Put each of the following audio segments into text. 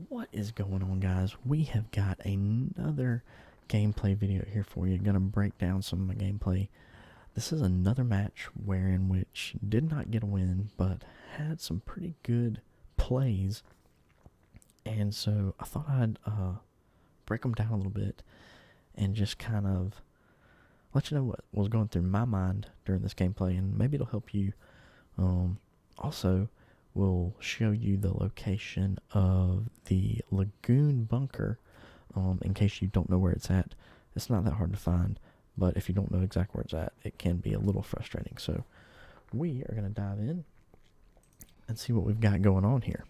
What is going on, guys? We have got another gameplay video here for you. Gonna break down some of my gameplay. This is another match wherein which did not get a win, but had some pretty good plays. And so I thought I'd break them down a little bit and just kind of let you know what was going through my mind during this gameplay, and maybe it'll help you. Also, we'll show you the location of the Lagoon Bunker, in case you don't know where it's at. It's not that hard to find, but if you don't know exactly where it's at, it can be a little frustrating. So we are going to dive in and see what we've got going on here.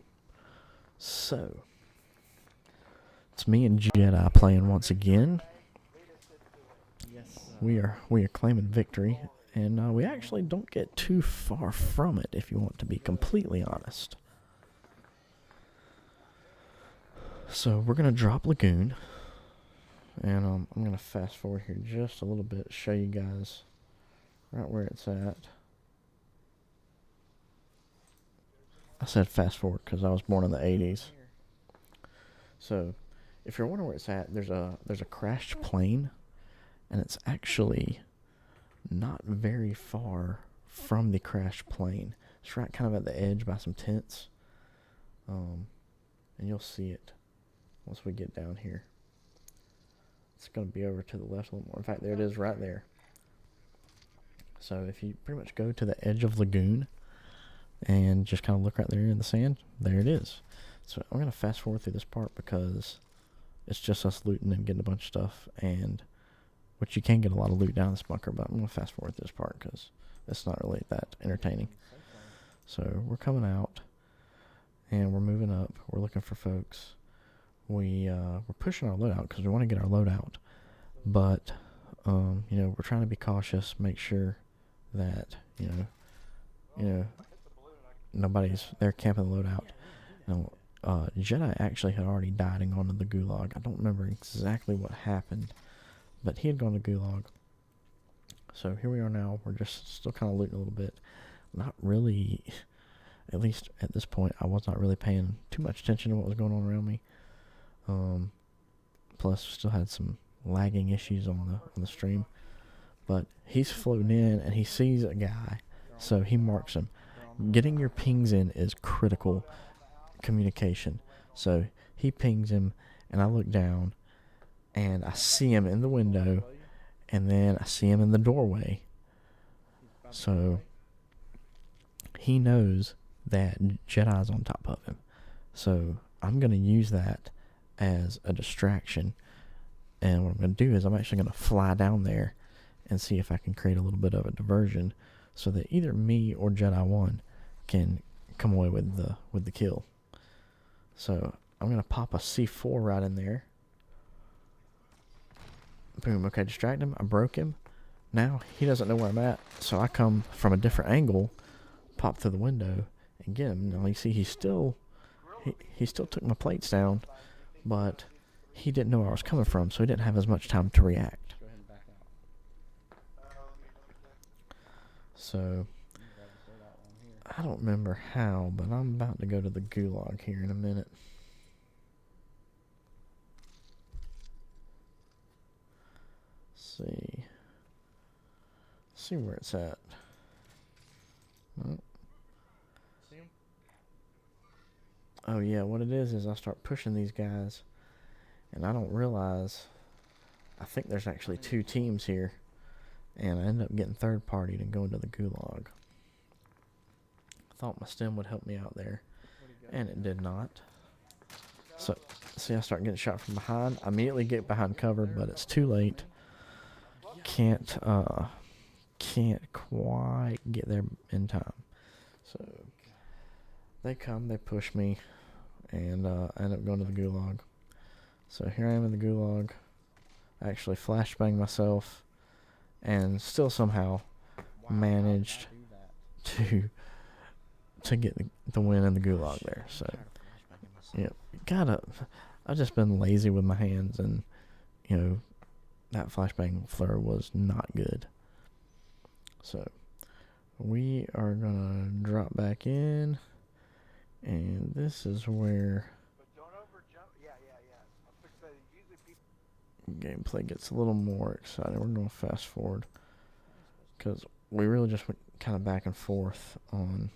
So it's me and Jedi playing once again. We are claiming victory, and we actually don't get too far from it, if you want to be completely honest. So we're going to drop Lagoon, and I'm going to fast forward here just a little bit, show you guys right where it's at. I said fast forward because I was born in the 80s. So if you're wondering where it's at, there's a crashed plane, and it's actually not very far from the crashed plane. It's right kind of at the edge by some tents. And you'll see it once we get down here. It's going to be over to the left a little more. In fact, there it is right there. So if you pretty much go to the edge of Lagoon and just kind of look right there in the sand, there it is. So I'm going to fast forward through this part because it's just us looting and getting a bunch of stuff, and which you can get a lot of loot down in this bunker, but I'm going to fast forward this part because it's not really that entertaining. So we're coming out, and we're moving up. We're looking for folks. We're pushing our load out because we want to get our load out. But, we're trying to be cautious, make sure that, nobody's there camping the load out. Now, Jedi actually had already died and gone to the gulag. I don't remember exactly what happened, but he had gone to gulag. So here we are now. We're just still kind of looting a little bit. Not really, at least at this point, I was not really paying too much attention to what was going on around me. Plus, still had some lagging issues on the stream. But he's floating in, and he sees a guy, so he marks him. Getting your pings in is critical communication. So he pings him, and I look down, and I see him in the window, and then I see him in the doorway. So he knows that Jedi's on top of him. So I'm going to use that as a distraction. And what I'm going to do is I'm actually going to fly down there and see if I can create a little bit of a diversion so that either me or Jedi 1 can come away with the kill. So I'm going to pop a C4 right in there. Boom. Okay, distract him. I broke him. Now he doesn't know where I'm at, so I come from a different angle, pop through the window, and get him. Now you see he still took my plates down, but he didn't know where I was coming from, so he didn't have as much time to react. So I don't remember how, but I'm about to go to the gulag here in a minute. See where it's at. Oh yeah, what it is I start pushing these guys, and I don't realize, I think there's actually two teams here, and I end up getting third partied and going to the gulag. I thought my stem would help me out there, and it did not. So see, I start getting shot from behind. I immediately get behind cover, but it's too late. Can't quite get there in time. So they come, they push me, and I end up going to the gulag. So here I am in the gulag. I actually flashbang myself, and still somehow managed to get the win in the gulag there. So yeah, I've just been lazy with my hands, and that flashbang flare was not good. So we are gonna drop back in, and this is where gameplay gets a little more exciting. We're going to fast forward because we really just went kind of back and forth on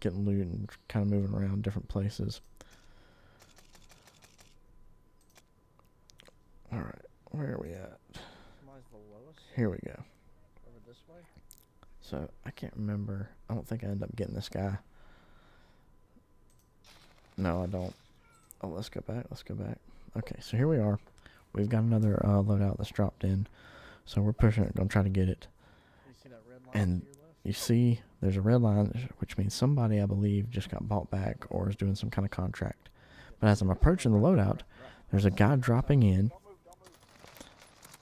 getting loot and kind of moving around different places. Alright, where are we at? Here we go. Over this way? So, I can't remember. I don't think I ended up getting this guy. No, I don't. Oh, let's go back. Okay, so here we are. We've got another loadout that's dropped in. So we're pushing it, going to try to get it. You see that red line And to your left? you see there's a red line, which means somebody, I believe, just got bought back or is doing some kind of contract. But as I'm approaching the loadout, there's a guy dropping in.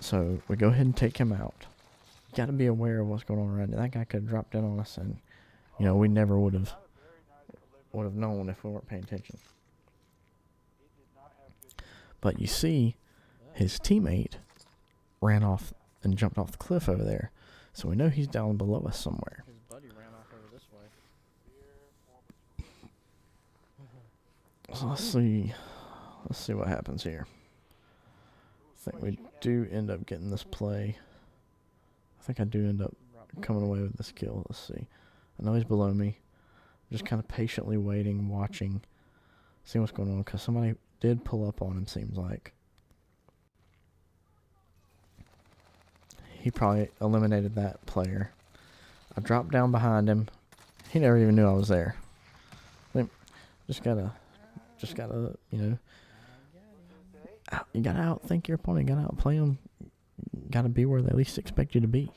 So we go ahead and take him out. You got to be aware of what's going on around you. That guy could have dropped in on us, and we never would have known if we weren't paying attention. But you see, his teammate ran off and jumped off the cliff over there. So we know he's down below us somewhere. His buddy ran off over this way. So let's see what happens here. I think we do end up getting this play. I think I do end up coming away with this kill. Let's see. I know he's below me. Just kind of patiently waiting, watching, seeing what's going on, because somebody did pull up on him, seems like. He probably eliminated that player. I dropped down behind him. He never even knew I was there. Just gotta, you gotta outthink your opponent. You gotta outplay them. Gotta be where they least expect you to be.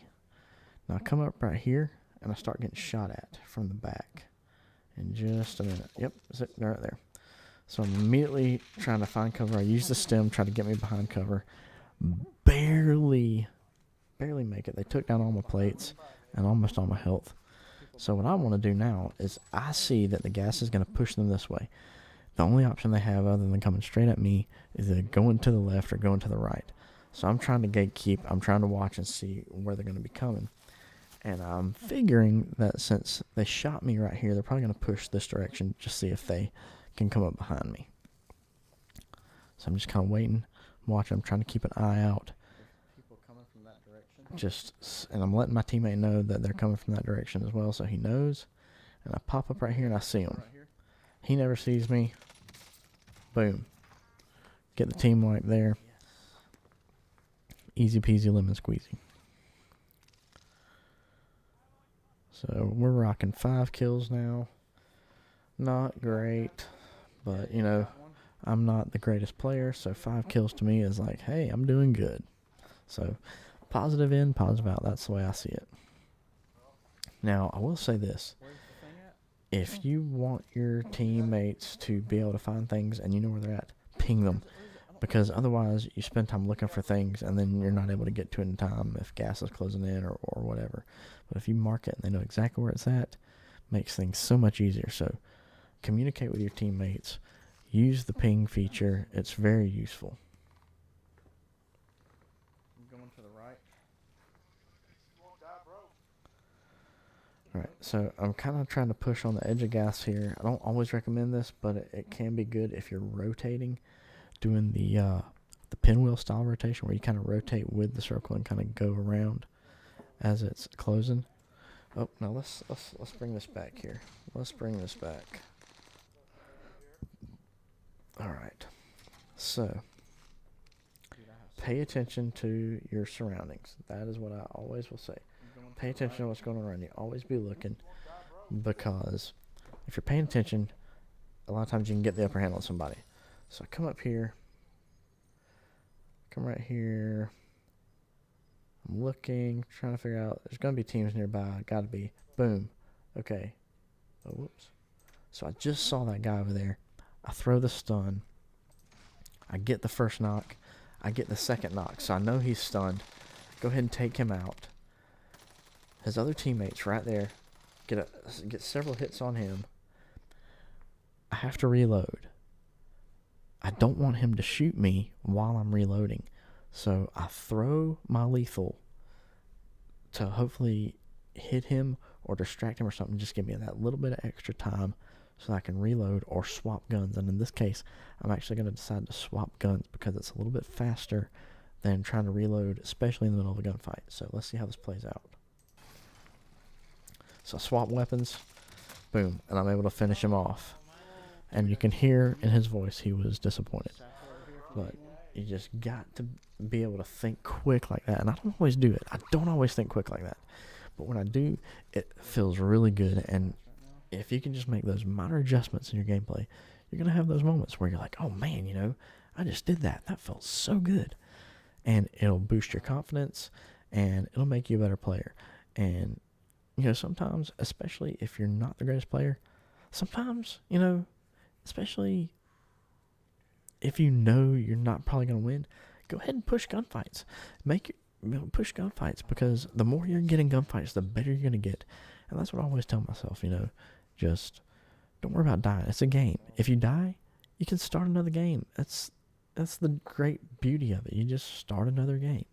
Now I come up right here, and I start getting shot at from the back. In just a minute. Yep, sitting right there. So I'm immediately trying to find cover. I use the stem, try to get me behind cover. Barely make it. They took down all my plates and almost all my health. So what I want to do now is I see that the gas is going to push them this way. The only option they have other than coming straight at me is either going to the left or going to the right. So I'm trying to gatekeep. I'm trying to watch and see where they're going to be coming. And I'm figuring that since they shot me right here, they're probably going to push this direction just see if they can come up behind me. So I'm just kind of waiting, watching. I'm trying to keep an eye out. People coming from that direction? And I'm letting my teammate know that they're coming from that direction as well, so he knows. And I pop up right here and I see him. He never sees me. Boom. Get the team wipe there. Easy peasy lemon squeezy. So we're rocking 5 kills now. Not great, but I'm not the greatest player, so 5 kills to me is like, hey, I'm doing good. So positive in, positive out. That's the way I see it. Now, I will say this. If you want your teammates to be able to find things and you know where they're at, ping them. Because otherwise, you spend time looking for things and then you're not able to get to it in time if gas is closing in or whatever. But if you mark it and they know exactly where it's at, makes things so much easier. So communicate with your teammates. Use the ping feature. It's very useful. I'm going to the right. Alright, so I'm kind of trying to push on the edge of gas here. I don't always recommend this, but it can be good if you're rotating, doing the pinwheel style rotation where you kind of rotate with the circle and kind of go around as it's closing. Oh, now let's bring this back here. Let's bring this back. Alright, so pay attention to your surroundings. That is what I always will say. Pay attention to what's going on around you. Always be looking, because if you're paying attention, a lot of times you can get the upper hand on somebody. So I come up here, come right here. I'm looking, trying to figure out. There's going to be teams nearby. Got to be. Boom. Okay. Oh, whoops. So I just saw that guy over there. I throw the stun. I get the first knock. I get the second knock. So I know he's stunned. Go ahead and take him out. His other teammates right there get several hits on him. I have to reload. I don't want him to shoot me while I'm reloading. So I throw my lethal to hopefully hit him or distract him or something. Just give me that little bit of extra time so I can reload or swap guns. And in this case, I'm actually going to decide to swap guns because it's a little bit faster than trying to reload, especially in the middle of a gunfight. So let's see how this plays out. So I swap weapons, boom, and I'm able to finish him off. And you can hear in his voice he was disappointed. But you just got to be able to think quick like that. And I don't always do it. I don't always think quick like that. But when I do, it feels really good. And if you can just make those minor adjustments in your gameplay, you're going to have those moments where you're like, oh man, you know, I just did that. That felt so good. And it'll boost your confidence, and it'll make you a better player. And, you know, sometimes, especially if you're not the greatest player, sometimes, you know, especially if you know you're not probably going to win, go ahead and push gunfights. Push gunfights, because the more you're getting gunfights, the better you're going to get. And that's what I always tell myself, you know, just don't worry about dying. It's a game. If you die, you can start another game. That's the great beauty of it. You just start another game.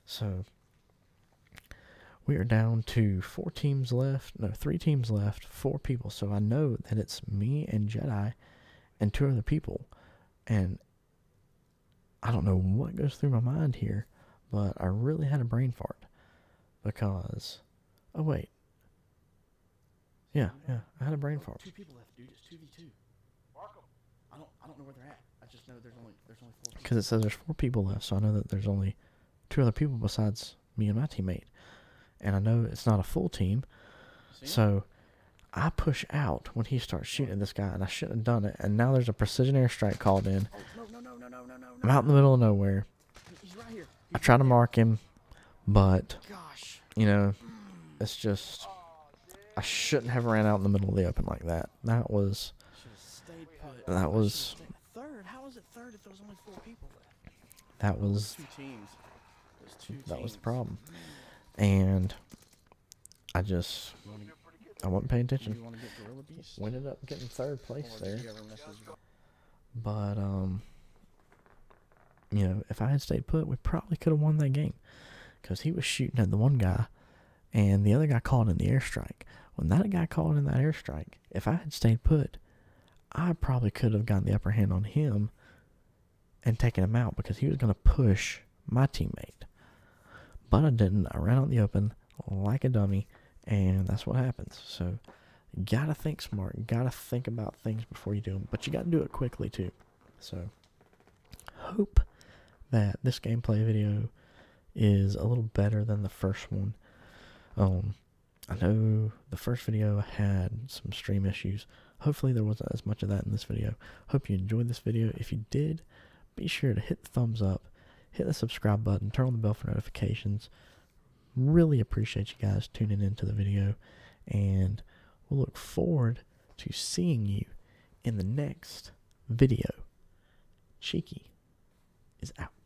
So we are down to 3 teams left, 4 people. So I know that it's me and Jedi and 2 other people. And I don't know what goes through my mind here, but I really had a brain fart. Because, oh wait. Yeah, I had a brain fart. 2 people left, dude. It's 2v2. I don't know where they're at. I just know there's only 4 people. Because it says there's 4 people left, so I know that there's only 2 other people besides me and my teammate. And I know it's not a full team. So I push out when he starts shooting at this guy, and I shouldn't have done it. And now there's a precision airstrike called in. Oh, no. I'm out in the middle of nowhere. He's right here. I try to mark him, but, Gosh. you know, it's just, I shouldn't have ran out in the middle of the open like that. That was Third? How is it third if there was only 4 people left? That was 2 teams. That was the problem. And I wasn't paying attention. You want to get Gorilla Beast? We ended up getting 3rd place Or there. did you ever message? But, you know, if I had stayed put, we probably could have won that game. Because he was shooting at the one guy, and the other guy called in the airstrike. When that guy called in that airstrike, if I had stayed put, I probably could have gotten the upper hand on him and taken him out, because he was going to push my teammate. But I didn't. I ran out in the open like a dummy, and that's what happens. So you got to think smart. You got to think about things before you do them, but you got to do it quickly too. So hope that this gameplay video is a little better than the first one. I know the first video had some stream issues. Hopefully there wasn't as much of that in this video. Hope you enjoyed this video. If you did, be sure to hit the thumbs up, hit the subscribe button, turn on the bell for notifications. Really appreciate you guys tuning into the video, and we'll look forward to seeing you in the next video. Cheeky is out.